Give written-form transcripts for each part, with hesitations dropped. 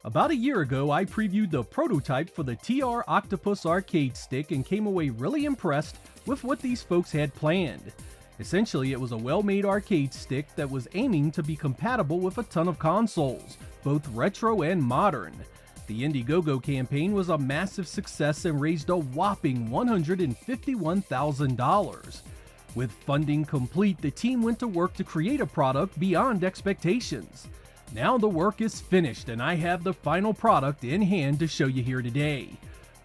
About a year ago, I previewed the prototype for the TR Octopus arcade stick and came away really impressed with what these folks had planned. Essentially, it was a well-made arcade stick that was aiming to be compatible with a ton of consoles, both retro and modern. The Indiegogo campaign was a massive success and raised a whopping $151,000. With funding complete, the team went to work to create a product beyond expectations. Now the work is finished and I have the final product in hand to show you here today.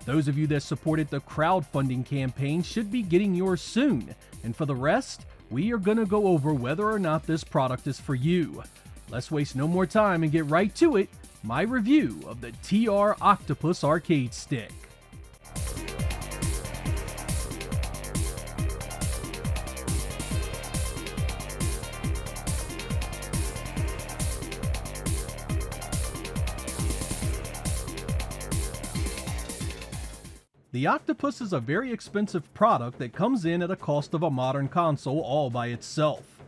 Those of you that supported the crowdfunding campaign should be getting yours soon, and for the rest, we are going to go over whether or not this product is for you. Let's waste no more time and get right to it, my review of the TR Octopus arcade stick. The Octopus is a very expensive product that comes in at a cost of a modern console all by itself.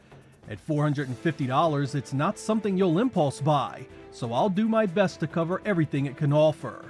At $450, it's not something you'll impulse buy, so I'll do my best to cover everything it can offer.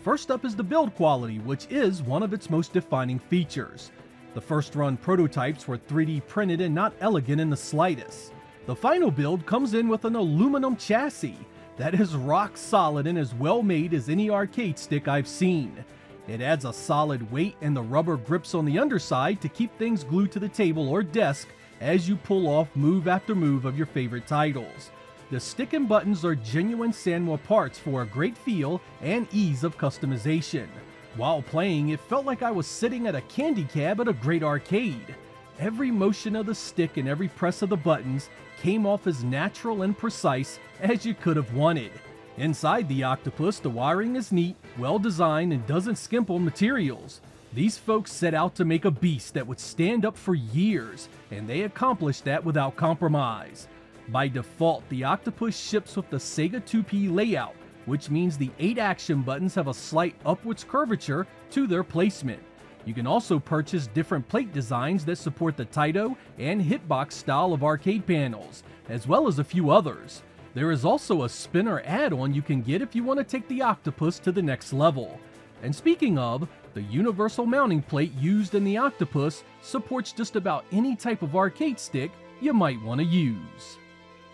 First up is the build quality, which is one of its most defining features. The first run prototypes were 3D printed and not elegant in the slightest. The final build comes in with an aluminum chassis that is rock solid and as well made as any arcade stick I've seen. It adds a solid weight and the rubber grips on the underside to keep things glued to the table or desk as you pull off move after move of your favorite titles. The stick and buttons are genuine Sanwa parts for a great feel and ease of customization. While playing, it felt like I was sitting at a candy cab at a great arcade. Every motion of the stick and every press of the buttons came off as natural and precise as you could have wanted. Inside the Octopus, the wiring is neat, well designed, and doesn't skimp on materials. These folks set out to make a beast that would stand up for years, and they accomplished that without compromise. By default, the Octopus ships with the Sega 2P layout, which means the 8 action buttons have a slight upwards curvature to their placement. You can also purchase different plate designs that support the Taito and Hitbox style of arcade panels, as well as a few others. There is also a spinner add-on you can get if you want to take the Octopus to the next level. And speaking of, the universal mounting plate used in the Octopus supports just about any type of arcade stick you might want to use.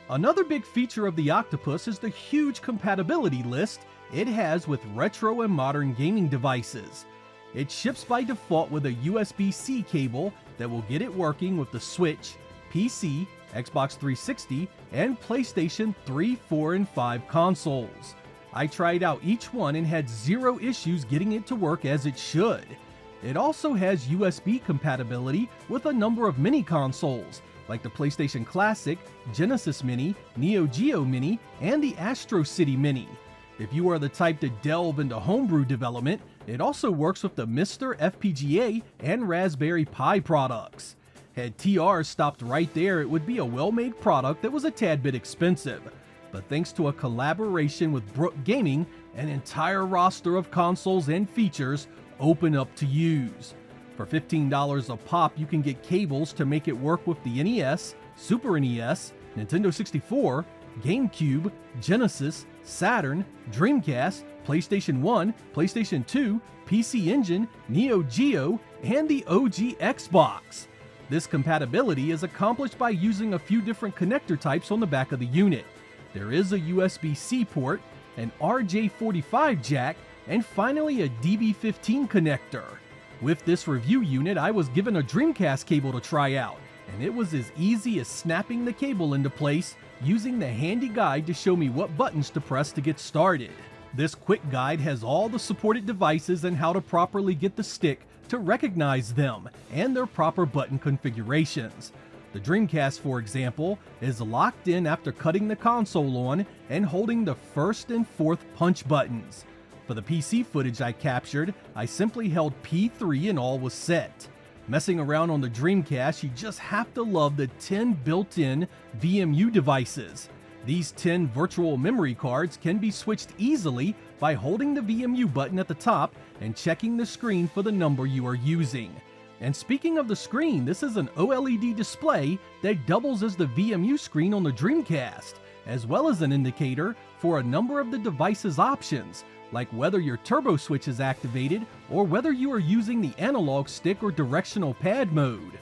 Another big feature of the Octopus is the huge compatibility list it has with retro and modern gaming devices. It ships by default with a USB-C cable that will get it working with the Switch, PC, Xbox 360, and PlayStation 3, 4, and 5 consoles. I tried out each one and had zero issues getting it to work as it should. It also has USB compatibility with a number of mini consoles, like the PlayStation Classic, Genesis Mini, Neo Geo Mini, and the Astro City Mini. If you are the type to delve into homebrew development, it also works with the Mister FPGA and Raspberry Pi products. Had TR stopped right there, it would be a well-made product that was a tad bit expensive. But thanks to a collaboration with Brook Gaming, an entire roster of consoles and features open up to use. For $15 a pop, you can get cables to make it work with the NES, Super NES, Nintendo 64, GameCube, Genesis, Saturn, Dreamcast, PlayStation 1, PlayStation 2, PC Engine, Neo Geo, and the OG Xbox. This compatibility is accomplished by using a few different connector types on the back of the unit. There is a USB-C port, an RJ45 jack, and finally a DB15 connector. With this review unit, I was given a Dreamcast cable to try out, and it was as easy as snapping the cable into place using the handy guide to show me what buttons to press to get started. This quick guide has all the supported devices and how to properly get the stick to recognize them and their proper button configurations. The Dreamcast, for example, is locked in after cutting the console on and holding the first and fourth punch buttons. For the PC footage I captured, I simply held P3 and all was set. Messing around on the Dreamcast, you just have to love the 10 built-in VMU devices. These 10 virtual memory cards can be switched easily by holding the VMU button at the top and checking the screen for the number you are using. And speaking of the screen, this is an OLED display that doubles as the VMU screen on the Dreamcast, as well as an indicator for for a number of the device's options, like whether your turbo switch is activated or whether you are using the analog stick or directional pad mode.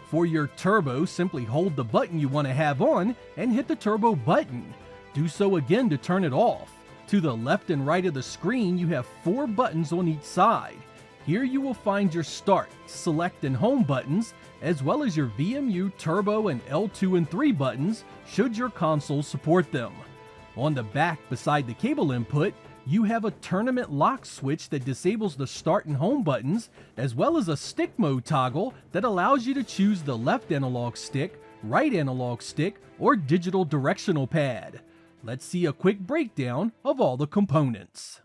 For your turbo, simply hold the button you want to have on and hit the turbo button. Do so again to turn it off. To the left and right of the screen, you have 4 buttons on each side. Here you will find your start, select, and home buttons, as well as your VMU, turbo, and L2 and 3 buttons, should your console support them. On the back beside the cable input, you have a tournament lock switch that disables the start and home buttons, as well as a stick mode toggle that allows you to choose the left analog stick, right analog stick, or digital directional pad. Let's see a quick breakdown of all the components.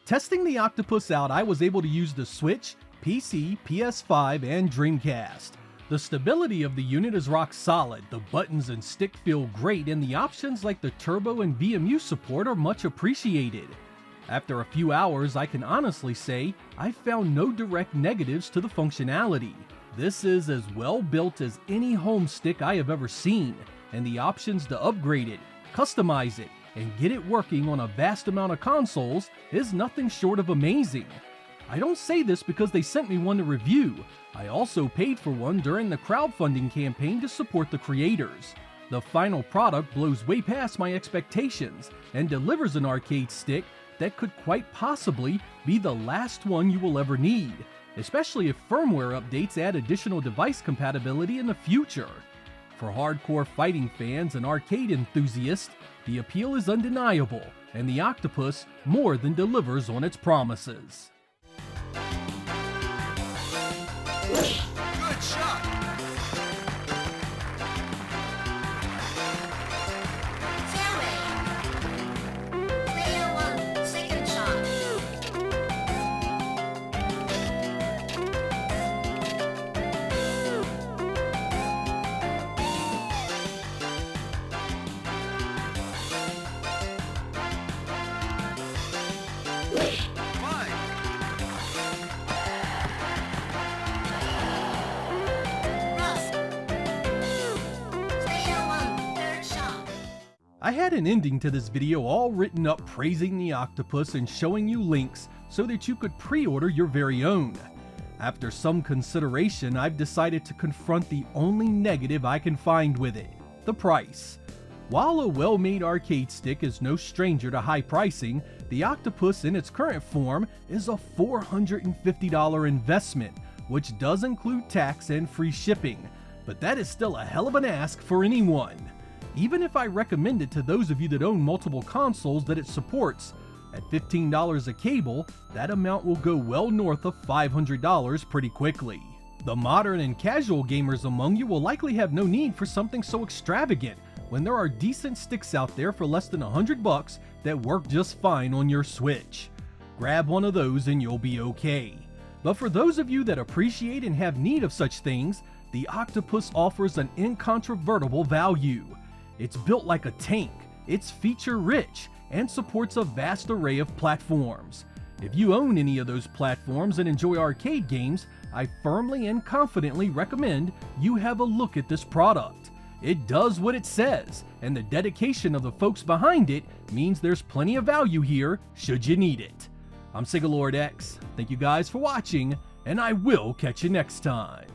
Testing the Octopus out, I was able to use the Switch, PC, PS5, and Dreamcast. The stability of the unit is rock solid, the buttons and stick feel great, and the options like the turbo and VMU support are much appreciated. After a few hours, I can honestly say I found no direct negatives to the functionality. This is as well built as any home stick I have ever seen, and the options to upgrade it, customize it, and get it working on a vast amount of consoles is nothing short of amazing. I don't say this because they sent me one to review. I also paid for one during the crowdfunding campaign to support the creators. The final product blows way past my expectations and delivers an arcade stick that could quite possibly be the last one you will ever need, especially if firmware updates add additional device compatibility in the future. For hardcore fighting fans and arcade enthusiasts, the appeal is undeniable, and the Octopus more than delivers on its promises. Good shot! Player 1, second shot. I had an ending to this video all written up praising the Octopus and showing you links so that you could pre-order your very own. After some consideration, I've decided to confront the only negative I can find with it: the price. While a well-made arcade stick is no stranger to high pricing, the Octopus in its current form is a $450 investment, which does include tax and free shipping, but that is still a hell of an ask for anyone. Even if I recommend it to those of you that own multiple consoles that it supports, at $15 a cable, that amount will go well north of $500 pretty quickly. The modern and casual gamers among you will likely have no need for something so extravagant when there are decent sticks out there for less than $100 that work just fine on your Switch. Grab one of those and you'll be okay. But for those of you that appreciate and have need of such things, the Octopus offers an incontrovertible value. It's built like a tank, it's feature-rich, and supports a vast array of platforms. If you own any of those platforms and enjoy arcade games, I firmly and confidently recommend you have a look at this product. It does what it says, and the dedication of the folks behind it means there's plenty of value here should you need it. I'm Sega Lord X, thank you guys for watching, and I will catch you next time.